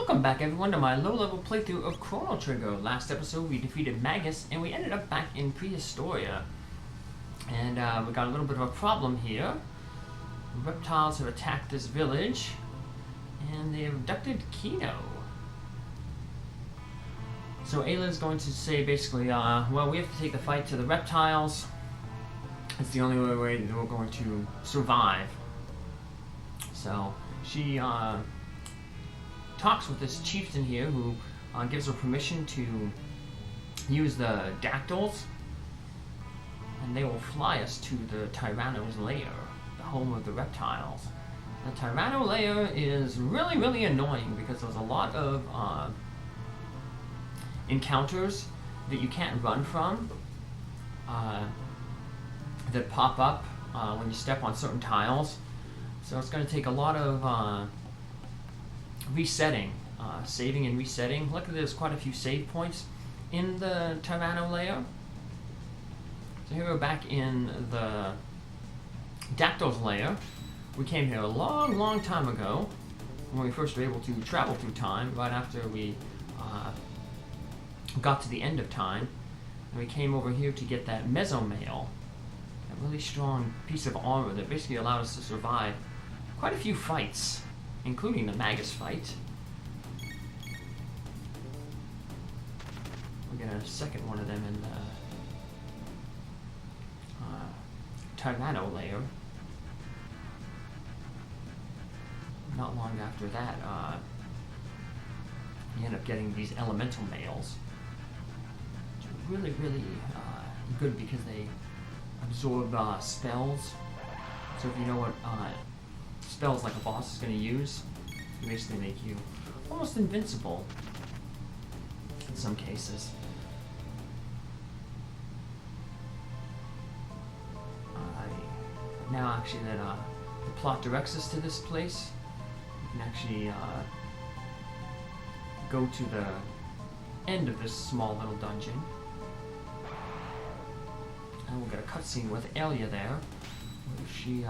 Welcome back everyone to my low-level playthrough of Chrono Trigger. Last episode we defeated Magus and we ended up back in Prehistoria. And we got a little bit of a problem here. The reptiles have attacked this village and they have abducted Kino. So Ayla is going to say basically, well, we have to take the fight to the reptiles. It's the only way that we're going to survive. So she talks with this chieftain here who gives her permission to use the dactyls, and they will fly us to the Tyranno's lair, the home of the reptiles. The Tyranno lair is really annoying because there's a lot of encounters that you can't run from that pop up when you step on certain tiles. So it's going to take a lot of resetting, saving and resetting. Look, there's quite a few save points in the Tyranno layer. So here we're back in the Dactyl's layer. We came here a long time ago when we first were able to travel through time, right after we got to the end of time. And we came over here to get that mesomail, a really strong piece of armor that basically allowed us to survive quite a few fights, including the Magus fight. We'll get a second one of them in the Tyranno layer. Not long after that, you end up getting these elemental males, which are really good because they absorb spells. So if you know what spells like a boss is going to use, they basically make you almost invincible in some cases. Now actually that the plot directs us to this place, we can actually go to the end of this small little dungeon, and we'll get a cutscene with Ayla there, where she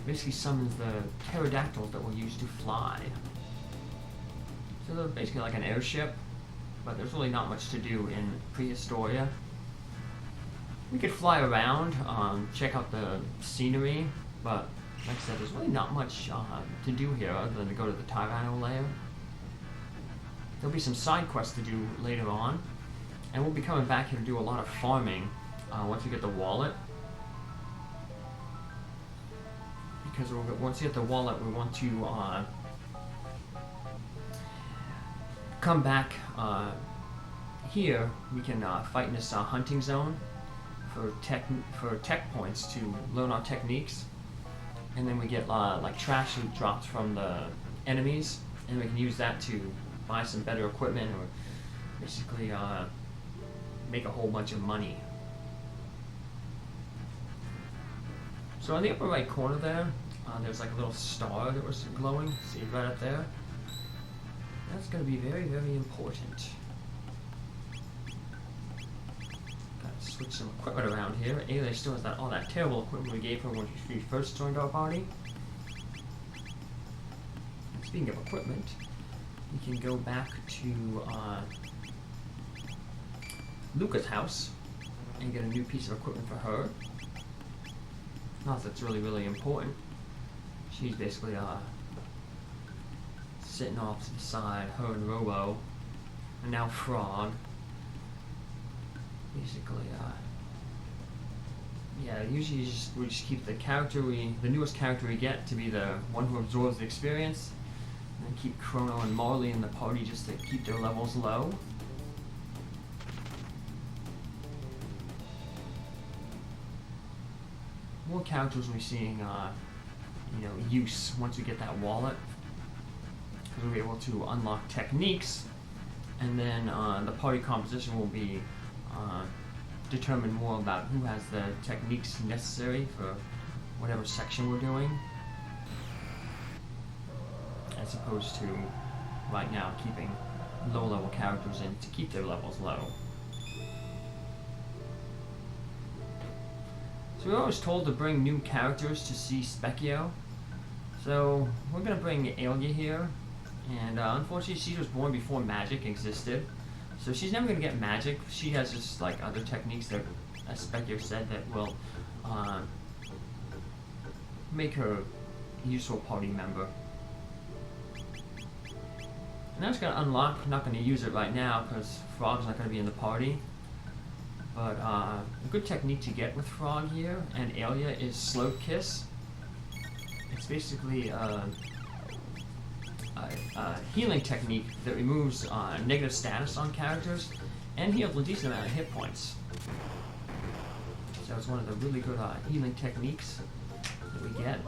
basically summons the pterodactyls that we'll use to fly. So they're basically like an airship, but there's really not much to do in Prehistoria. We could fly around, check out the scenery, but like I said, there's really not much to do here other than to go to the Tyranno lair. There'll be some side quests to do later on, and we'll be coming back here to do a lot of farming once we get the wallet. Because once you get the wallet, we want to come back here. We can fight in this hunting zone for tech points to learn our techniques, and then we get like trash loot drops from the enemies, and we can use that to buy some better equipment or basically make a whole bunch of money. So on the upper right corner there, there's like a little star that was glowing. See it right up there? That's going to be very important. Gotta switch some equipment around here. Ayla still has all that terrible equipment we gave her when she first joined our party. And speaking of equipment, we can go back to Luca's house and get a new piece of equipment for her. Not that it's really important. She's basically sitting off to the side, her and Robo, and now Frog. Basically, yeah, usually we just keep the newest character we get to be the one who absorbs the experience, and then keep Chrono and Marley in the party just to keep their levels low. More characters we're seeing, use once we get that wallet, because we'll be able to unlock techniques, and then the party composition will be determine more about who has the techniques necessary for whatever section we're doing, as opposed to right now keeping low-level characters in to keep their levels low. So we're always told to bring new characters to see Specchio. So we're going to bring Ayla here, And unfortunately, she was born before magic existed, so she's never going to get magic. She has just like other techniques that, as Specchio said, that will make her a useful party member. And I'm just going to unlock, I'm not going to use it right now because Frog's not going to be in the party. But a good technique to get with Frog here and Ayla is Slow Kiss. It's basically a healing technique that removes negative status on characters and heals a decent amount of hit points. So it's one of the really good healing techniques that we get.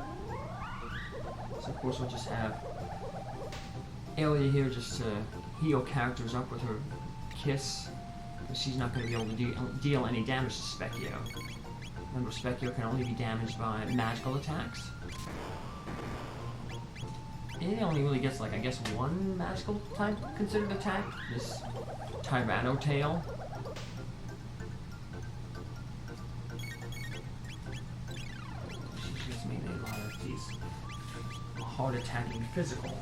So of course we'll just have Ayla here just to heal characters up with her kiss, because she's not going to be able to deal any damage to Specchio. Remember, Specchio can only be damaged by magical attacks. It only really gets, like, I guess one magical type considered attack, this Tyranno tail. She's mainly a lot of these hard attacking physical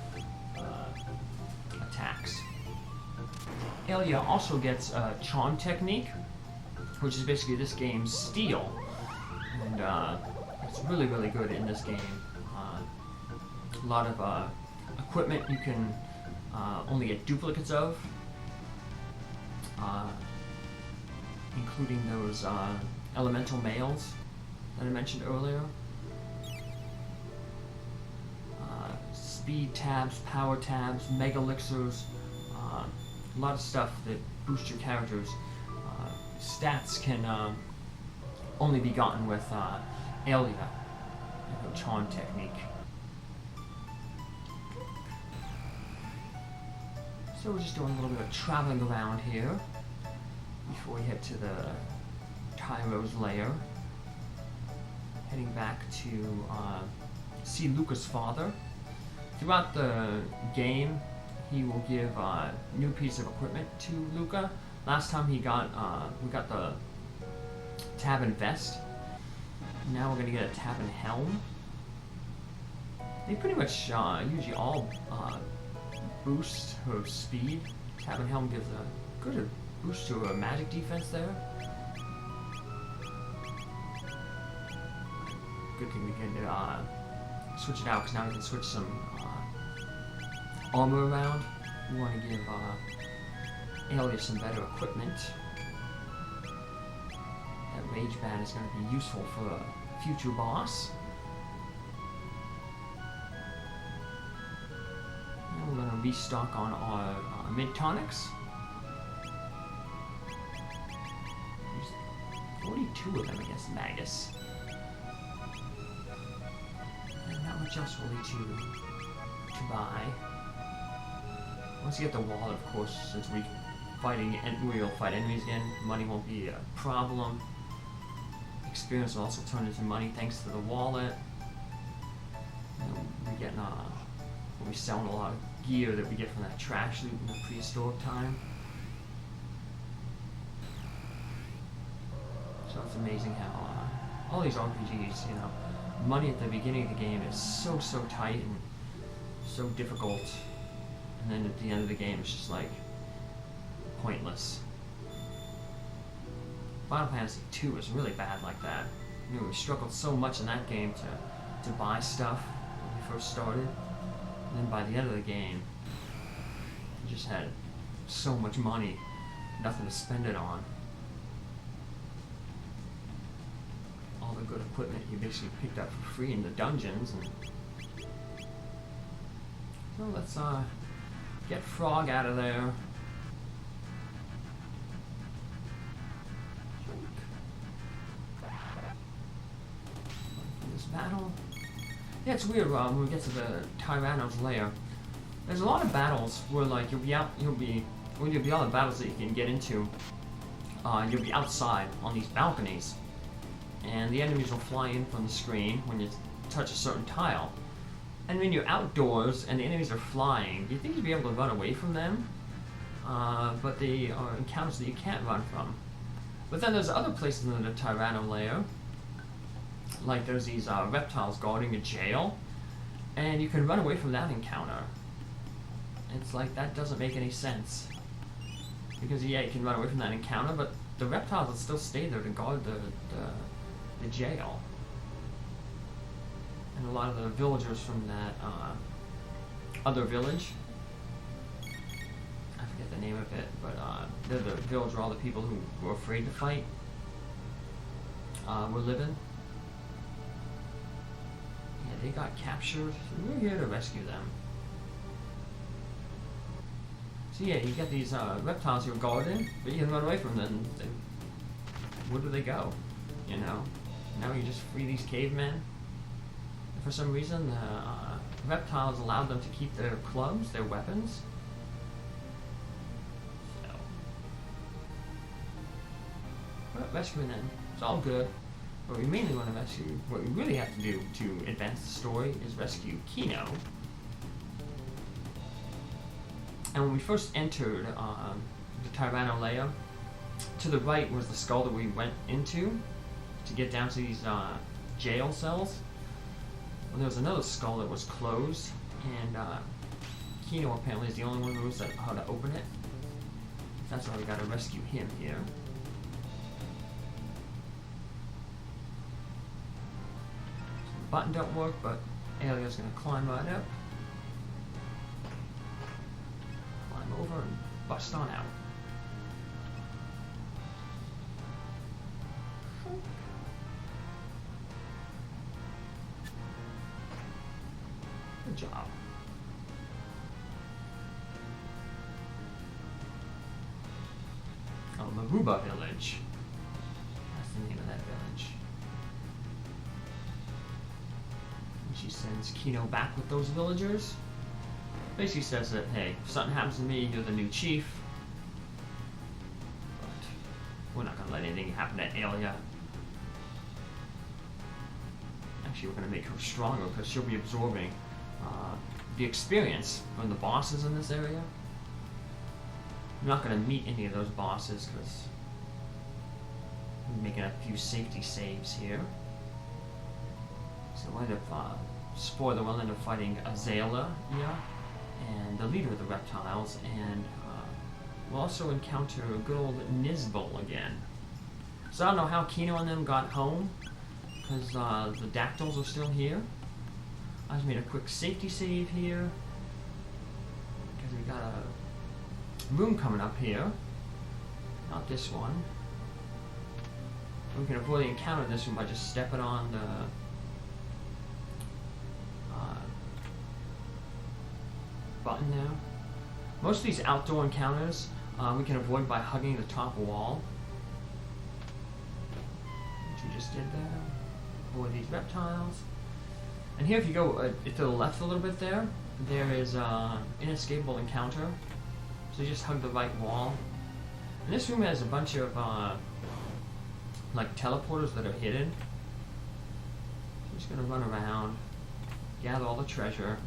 attacks. Ayla also gets a charm technique, which is basically this game's steal, and it's really, really good in this game. A lot of equipment you can only get duplicates of, including those elemental mails that I mentioned earlier. Speed tabs, power tabs, mega elixirs, a lot of stuff that boosts your characters. Stats can only be gotten with Ayla and her charm technique. So we're just doing a little bit of traveling around here before we head to the Tyro's lair. Heading back to see Luca's father. Throughout the game, he will give a new piece of equipment to Luca. Last time we got the Tavern vest. Now we're gonna get a Tavern helm. They pretty much usually all boost her speed. Tavern helm gives a good boost to her magic defense there. Good thing we can switch it out, because now we can switch some armor around. We want to give Ayla some better equipment. That rage band is going to be useful for a future boss. And we're going to restock on our mid tonics. There's 42 of them against Magus. And not much else really to buy. Once you get the wallet, of course, since we'll fight enemies again, money won't be a problem. Experience will also turn into money thanks to the wallet. We're getting we're selling a lot of gear that we get from that trash loot in the prehistoric time. So it's amazing how all these RPGs, money at the beginning of the game is so tight and so difficult. And then at the end of the game, it's just like pointless. Final Fantasy II is really bad like that. We struggled so much in that game to buy stuff when we first started. And then by the end of the game, you just had so much money, nothing to spend it on. All the good equipment you basically picked up for free in the dungeons. And so let's get Frog out of there. This battle. Yeah, it's weird when we get to the Tyranno's lair. There's a lot of battles where like you'll be all the battles that you can get into. You'll be outside on these balconies, and the enemies will fly in from the screen when you touch a certain tile. And when you're outdoors and the enemies are flying, you think you'd be able to run away from them, but they are encounters that you can't run from. But then there's other places in the Tyranno lair, like there's these reptiles guarding a jail, and you can run away from that encounter. It's like, that doesn't make any sense. Because, yeah, you can run away from that encounter, but the reptiles will still stay there to guard the jail. And a lot of the villagers from that other village, I forget the name of it, but they're the village where all the people who were afraid to fight were living. Yeah, they got captured, so we're here to rescue them. So yeah, you get these reptiles who are guarded, but you can run away from them. Where do they go? You know? Now you just free these cavemen. And for some reason, the reptiles allowed them to keep their clubs, their weapons. So, we're not rescuing them. It's all good. But we mainly want to rescue, what we really have to do to advance the story is rescue Kino. And when we first entered the Tyrannoleia, to the right was the skull that we went into to get down to these jail cells. Well, there was another skull that was closed, and Kino apparently is the only one who knows how to open it. That's why we gotta rescue him here. So the button don't work, but Ayla's gonna climb right up. Over and bust on out. Good job. Oh, Maruba Village. That's the name of that village. And she sends Kino back with those villagers. Basically says that, hey, if something happens to me, you're the new chief. But we're not going to let anything happen to Ayla. Actually, we're going to make her stronger because she'll be absorbing the experience from the bosses in this area. I'm not going to meet any of those bosses because I'm making a few safety saves here. So we'll end up, spoiler, we'll end up fighting Ayla, yeah. And the leader of the reptiles, and we'll also encounter good old Nizbal again. So I don't know how Kino and them got home, because the dactyls are still here. I just made a quick safety save here, because we got a room coming up here. Not this one. We can avoid the encounter in this one by just stepping on the button now. Most of these outdoor encounters we can avoid by hugging the top wall, which we just did there. Avoid these reptiles. And here, if you go to the left a little bit there is inescapable encounter. So you just hug the right wall. And this room has a bunch of like teleporters that are hidden. So I'm just gonna run around, gather all the treasure.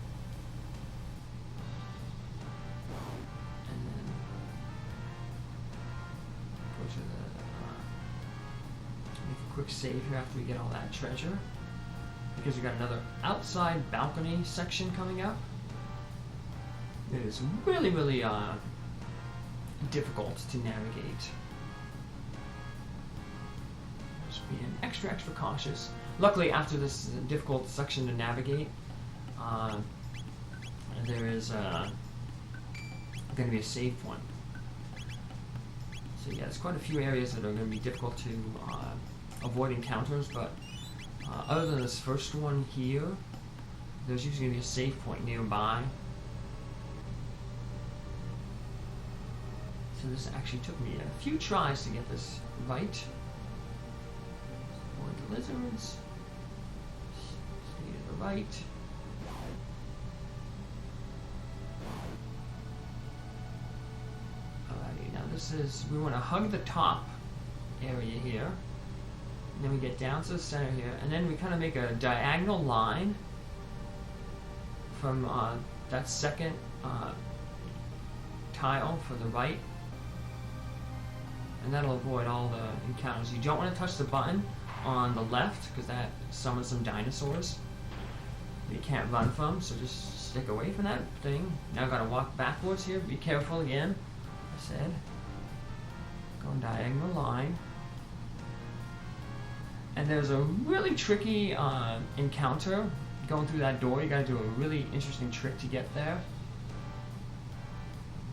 Quick save here after we get all that treasure, because we got another outside balcony section coming up. It is really, really difficult to navigate. Just being extra cautious. Luckily, after this difficult section to navigate, there is going to be a save point. So yeah, there's quite a few areas that are going to be difficult to avoid encounters, but other than this first one here, there's usually going to be a save point nearby. So this actually took me a few tries to get this right. Avoid the lizards. Stay to the right. Alrighty, now this is, we want to hug the top area here. And then we get down to the center here, and then we kind of make a diagonal line from that second tile for the right, and that'll avoid all the encounters. You don't want to touch the button on the left because that summons some dinosaurs that you can't run from, so just stick away from that thing. Now I gotta walk backwards here. Be careful again. I said. Going diagonal line. And there's a really tricky encounter going through that door. You gotta do a really interesting trick to get there.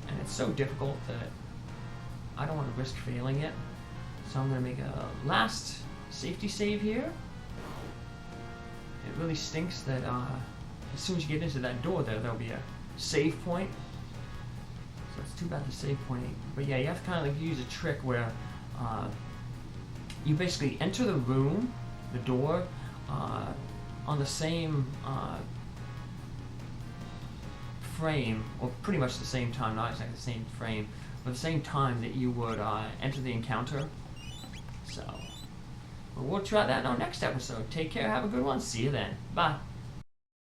And it's so difficult that I don't want to risk failing it. So I'm gonna make a last safety save here. It really stinks that as soon as you get into that door there'll be a save point. So it's too bad the save point ain't. But yeah, you have to kind of like use a trick where you basically enter the room, the door, on the same frame, or pretty much the same time, not exactly the same frame, but the same time that you would enter the encounter. So, we'll try that in our next episode. Take care, have a good one, see you then. Bye.